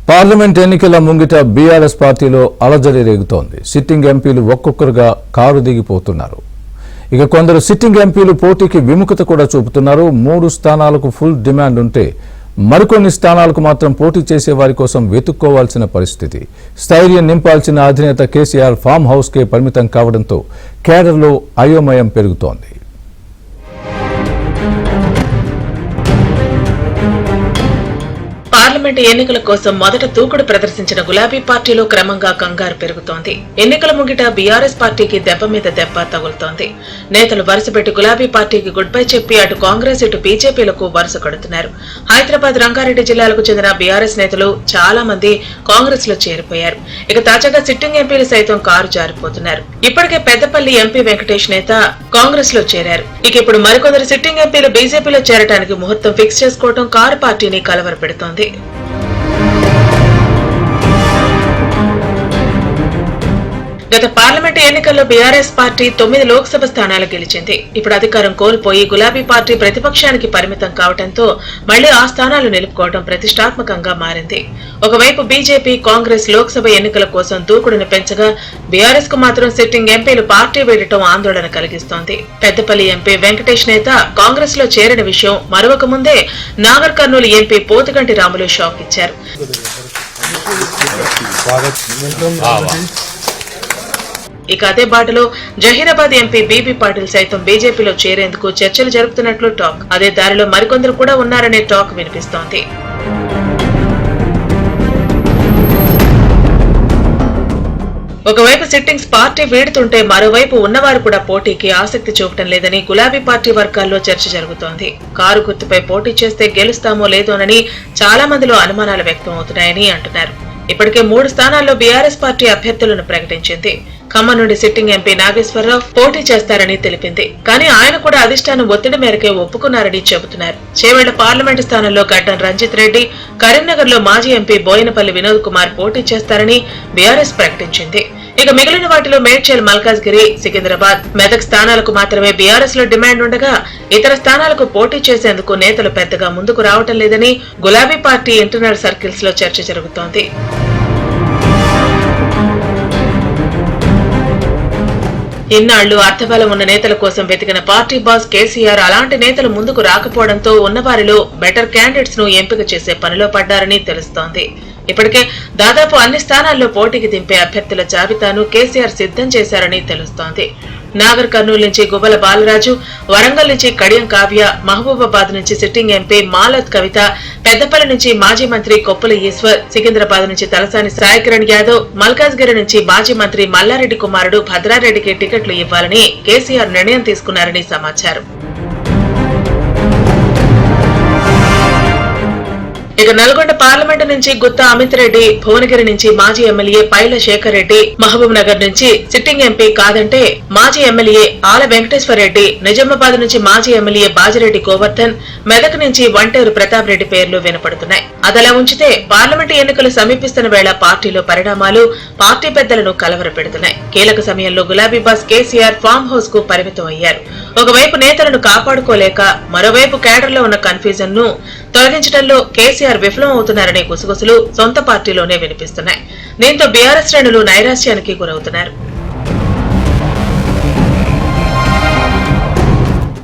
Parliament ఎన్నికల ముంగిట BRS పార్టీలో అలజడి రేగుతోంది. సిట్టింగ్ ఎంపీలు ఒక్కొక్కరుగా కారు దిగిపోతున్నారు. ఇక కొందరు సిట్టింగ్ ఎంపీలు పోటీకి విముఖత కూడా చూపుతున్నారు. 3 స్థానాలకు ఫుల్ డిమాండ్ ఉంటే మరికొన్ని స్థానాలకు మాత్రం పోటీ చేసే వారి కోసం వెతుక్కోవాల్సిన పరిస్థితి. స్థైర్యం నింపాల్సిన అధినేత కేసీఆర్ ఫామ్ హౌస్కే పరిమితం కావడంతో కేడర్లో అయోమయం పెరుగుతోంది. పార్లమెంట్ ఎన్నికల కోసం మొదట దూకుడు ప్రదర్శించిన గులాబీ పార్టీలో క్రమంగా కంగారు పెరుగుతోంది. ఎన్నికల ముంగిట బీఆర్ఎస్ పార్టీకి దెబ్బ మీద దెబ్బ తగులుతోంది. నేతలు వరుసపెట్టి గులాబీ పార్టీకి గుడ్ బై చెప్పి అటు కాంగ్రెస్ ఇటు బీజేపీలకు వరుస కడుతున్నారు. హైదరాబాద్, రంగారెడ్డి జిల్లాలకు చెందిన బీఆర్ఎస్ నేతలు చాలా మంది కాంగ్రెస్ లో చేరిపోయారు. ఇక తాజాగా సిట్టింగ్ ఎంపీలు సైతం కారు జారిపోతున్నారు. ఇప్పటికే పెద్దపల్లి ఎంపీ వెంకటేష్ నేత కాంగ్రెస్ లో చేరారు. ఇక ఇప్పుడు మరికొందరు సిట్టింగ్ ఎంపీలు బీజేపీలో చేరడానికి ముహూర్తం ఫిక్స్ చేసుకోవడం కారు పార్టీని కలవరపెడుతోంది. గత పార్లమెంట్ ఎన్నికల్లో బీఆర్ఎస్ పార్టీ 9 లోక్సభ స్థానాలు గెలిచింది. ఇప్పుడు అధికారం కోల్పోయి గులాబీ పార్టీ ప్రతిపక్షానికి పరిమితం కావడంతో మళ్లీ ఆ స్థానాలు నిలుపుకోవడం ప్రతిష్టాత్మకంగా మారింది. ఒకవైపు బీజేపీ, కాంగ్రెస్ లోక్సభ ఎన్నికల కోసం దూకుడును పెంచగా బీఆర్ఎస్ కు మాత్రం సిట్టింగ్ ఎంపీలు పార్టీ వీడటం ఆందోళన కలిగిస్తోంది. పెద్దపల్లి ఎంపీ వెంకటేష్ నేత కాంగ్రెస్ లో చేరిన విషయం మరొక ముందే నాగర్ కర్నూలు ఎంపీ పోతుగంటి రాములు షాక్ ఇచ్చారు. ఇక అదే బాటలో జహీరాబాద్ ఎంపీ బీబీ పాటిల్ సైతం బీజేపీలో చేరేందుకు చర్చలు జరుపుతున్నట్లు టాక్. అదే దారిలో మరికొందరు కూడా ఉన్నారనే టాక్ వినిపిస్తోంది. ఒకవైపు సిట్టింగ్స్ పార్టీ వీడుతుంటే మరోవైపు ఉన్నవారు కూడా పోటీకి ఆసక్తి చూపటం లేదని గులాబీ పార్టీ వర్గాల్లో చర్చ జరుగుతోంది. కారు గుర్తుపై పోటీ చేస్తే గెలుస్తామో లేదోనని చాలా మందిలో అనుమానాలు వ్యక్తం అవుతున్నాయని అంటున్నారు. ఇప్పటికే 3 స్థానాల్లో బీఆర్ఎస్ పార్టీ అభ్యర్థులను ప్రకటించింది. ఖమ్మం నుండి సిట్టింగ్ ఎంపీ నాగేశ్వరరావు పోటీ చేస్తారని తెలిపింది. కానీ ఆయన కూడా అధిష్టానం ఒత్తిడి మేరకే ఒప్పుకున్నారని చెబుతున్నారు. చేవెళ్ల పార్లమెంటు స్థానంలో గడ్డం రంజిత్ రెడ్డి, కరీంనగర్ లో మాజీ ఎంపీ బోయినపల్లి వినోద్ కుమార్ పోటీ చేస్తారని బీఆర్ఎస్ ప్రకటించింది. ఇక మిగిలిన వాటిలో మేడ్చల్, మల్కాజ్గిరి, సికింద్రాబాద్, మెదక్ స్థానాలకు మాత్రమే బీఆర్ఎస్ లో డిమాండ్ ఉండగా ఇతర స్థానాలకు పోటీ చేసేందుకు నేతలు పెద్దగా ముందుకు రావటం లేదని గులాబీ పార్టీ ఇంటర్నల్ సర్కిల్స్ లో చర్చ జరుగుతోంది. ఇన్నాళ్లు అర్థబలం ఉన్న నేతల కోసం వెతికిన పార్టీ బాస్ కేసీఆర్ అలాంటి నేతలు ముందుకు రాకపోవడంతో ఉన్నవారిలో బెటర్ క్యాండిడేట్స్ ను ఎంపిక చేసే పనిలో పడ్డారని తెలుస్తోంది. ఇప్పటికే దాదాపు అన్ని స్థానాల్లో పోటీకి దింపే అభ్యర్థుల జాబితాను కేసీఆర్ సిద్ధం చేశారని తెలుస్తోంది. నాగర్ కర్నూలు నుంచి గువ్వల బాలరాజు, వరంగల్ నుంచి కడియం కావ్య, మహబూబాబాద్ నుంచి సిట్టింగ్ ఎంపీ మాలత్ కవిత, పెద్దపల్లి నుంచి మాజీ మంత్రి కొప్పుల ఈశ్వర్, సికింద్రాబాద్ నుంచి తలసాని సాయికిరణ్ యాదవ్, మల్కాజ్గిరి నుంచి మాజీ మంత్రి మల్లారెడ్డి కుమారుడు భద్రారెడ్డికి టికెట్లు ఇవ్వాలని కేసీఆర్ నిర్ణయం తీసుకున్నారని సమాచారం. ఇక నల్గొండ పార్లమెంటు నుంచి గుత్తా అమిత్ రెడ్డి, భువనగిరి నుంచి మాజీ ఎమ్మెల్యే పైల శేఖర్ రెడ్డి, మహబూబ్ నగర్ నుంచి సిట్టింగ్ ఎంపీ కాదంటే మాజీ ఎమ్మెల్యే ఆల వెంకటేశ్వర రెడ్డి, నిజామాబాద్ నుంచి మాజీ ఎమ్మెల్యే బాజిరెడ్డి గోవర్ధన్, మెదక్ నుంచి వంటేరు ప్రతాప్ రెడ్డి పేర్లు వినపడుతున్నాయి. అదలా ఉంచితే పార్లమెంటు ఎన్నికలు సమీపిస్తున్న వేళ పార్టీలో పరిణామాలు పార్టీ పెద్దలను కలవరపెడుతున్నాయి. కీలక సమయంలో గులాబీ బాస్ కేసీఆర్ ఫామ్ హౌస్ కు పరిమితం అయ్యారు. ఒకవైపు నేతలను కాపాడుకోలేక మరోవైపు కేడర్లో ఉన్న కన్ఫ్యూజన్ ను తొలగించడంలో కేసీఆర్ విఫలం అవుతున్నారనే గుసగుసలు సొంత పార్టీలోనే వినిపిస్తున్నాయి. దీంతో బీఆర్ఎస్ శ్రేణులు నైరాశ్యానికి గురవుతున్నారు.